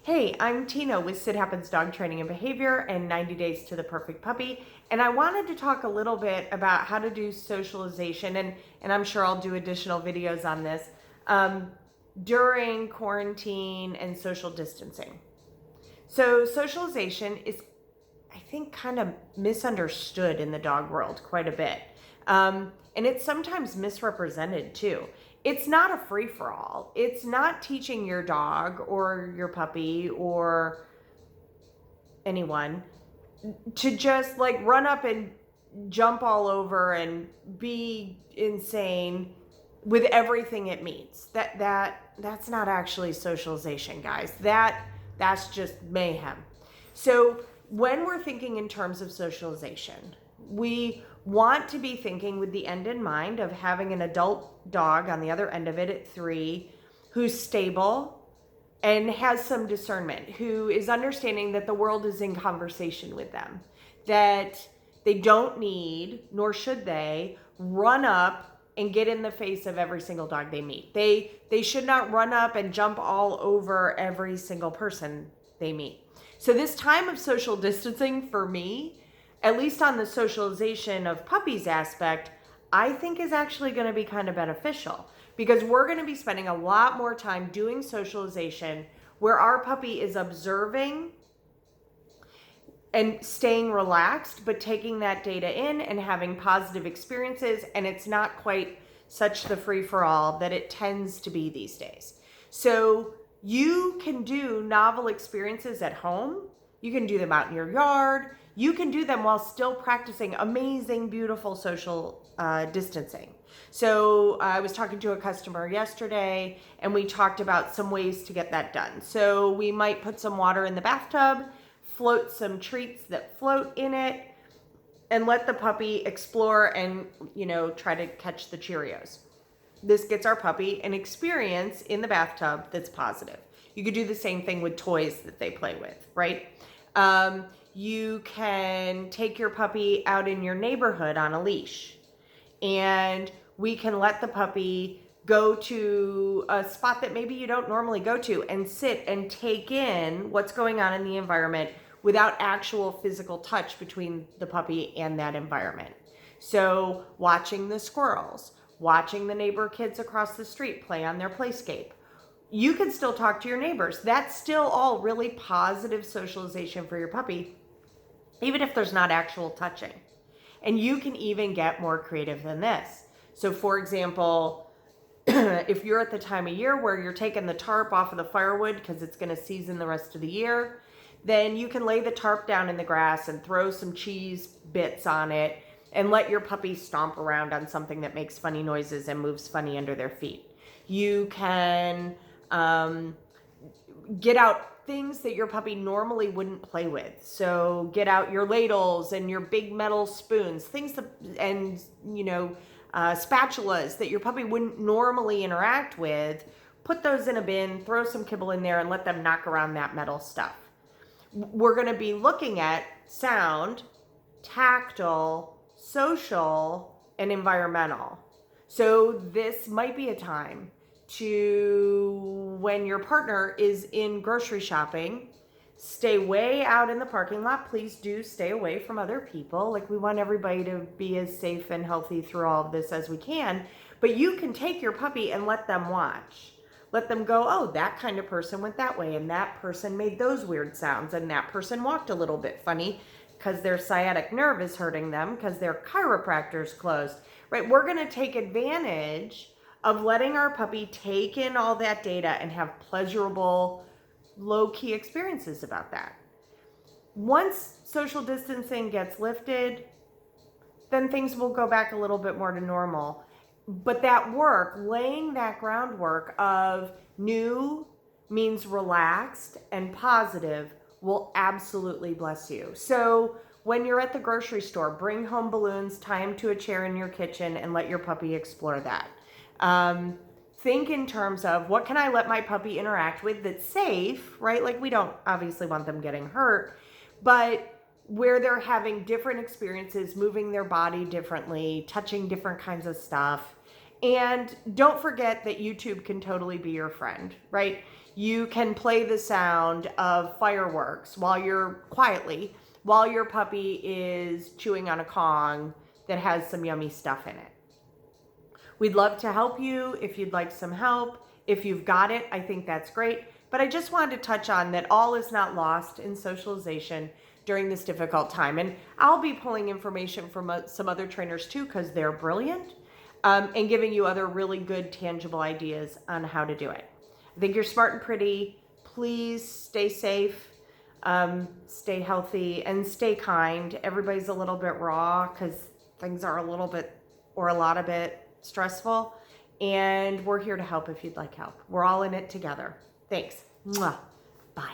Hey, I'm Tina with Sit Happens Dog Training and Behavior and 90 Days to the Perfect Puppy. And I wanted to talk a little bit about how to do socialization, and I'm sure I'll do additional videos on this, during quarantine and social distancing. So socialization is, I think, kind of misunderstood in the dog world quite a bit. And it's sometimes misrepresented too. It's not a free-for-all. It's not teaching your dog or your puppy or anyone to just like run up and jump all over and be insane with everything it meets. That's not actually socialization, guys. That's just mayhem. So when we're thinking in terms of socialization, we want to be thinking with the end in mind of having an adult dog on the other end of it at 3 who's stable and has some discernment, who is understanding that the world is in conversation with them, that they don't need, nor should they, run up and get in the face of every single dog they meet. They should not run up and jump all over every single person they meet. So this time of social distancing for me, at least on the socialization of puppies aspect, I think is actually going to be kind of beneficial, because we're going to be spending a lot more time doing socialization where our puppy is observing and staying relaxed, but taking that data in and having positive experiences. And it's not quite such the free-for-all that it tends to be these days. So you can do novel experiences at home. You can do them out in your yard. You can do them while still practicing amazing, beautiful social distancing. So I was talking to a customer yesterday, and we talked about some ways to get that done. So we might put some water in the bathtub, float some treats that float in it, and let the puppy explore and, try to catch the Cheerios. This gets our puppy an experience in the bathtub that's positive. You could do the same thing with toys that they play with, right? You can take your puppy out in your neighborhood on a leash, and we can let the puppy go to a spot that maybe you don't normally go to and sit and take in what's going on in the environment without actual physical touch between the puppy and that environment. So watching the squirrels, watching the neighbor kids across the street play on their playscape. You can still talk to your neighbors. That's still all really positive socialization for your puppy, even if there's not actual touching. And you can even get more creative than this. So for example, if you're at the time of year where you're taking the tarp off of the firewood because it's going to season the rest of the year, then you can lay the tarp down in the grass and throw some cheese bits on it and let your puppy stomp around on something that makes funny noises and moves funny under their feet. You can get out things that your puppy normally wouldn't play with. So get out your ladles and your big metal spoons, things that, and spatulas that your puppy wouldn't normally interact with. Put those in a bin, throw some kibble in there, and let them knock around that metal stuff. We're going to be looking at sound, tactile, social, and environmental. So this might be a time to, when your partner is in grocery shopping, stay way out in the parking lot. Please do stay away from other people. Like, we want everybody to be as safe and healthy through all of this as we can. But you can take your puppy and let them watch. Let them go, oh, that kind of person went that way, and that person made those weird sounds, and that person walked a little bit funny because their sciatic nerve is hurting them because their chiropractor's closed, right? We're going to take advantage of letting our puppy take in all that data and have pleasurable, low-key experiences about that. Once social distancing gets lifted, then things will go back a little bit more to normal. But that work, laying that groundwork of new means relaxed and positive, will absolutely bless you. So when you're at the grocery store, bring home balloons, tie them to a chair in your kitchen, and let your puppy explore that. Think in terms of, what can I let my puppy interact with that's safe, right? Like, we don't obviously want them getting hurt, but where they're having different experiences, moving their body differently, touching different kinds of stuff. And don't forget that YouTube can totally be your friend, right? You can play the sound of fireworks while your puppy is chewing on a Kong that has some yummy stuff in it. We'd love to help you if you'd like some help. If you've got it, I think that's great. But I just wanted to touch on that all is not lost in socialization during this difficult time. And I'll be pulling information from some other trainers too, because they're brilliant, and giving you other really good tangible ideas on how to do it. I think you're smart and pretty. Please stay safe, stay healthy, and stay kind. Everybody's a little bit raw because things are a little bit or a lot of bit stressful, and we're here to help if you'd like help. We're all in it together. Thanks. Mwah. Bye.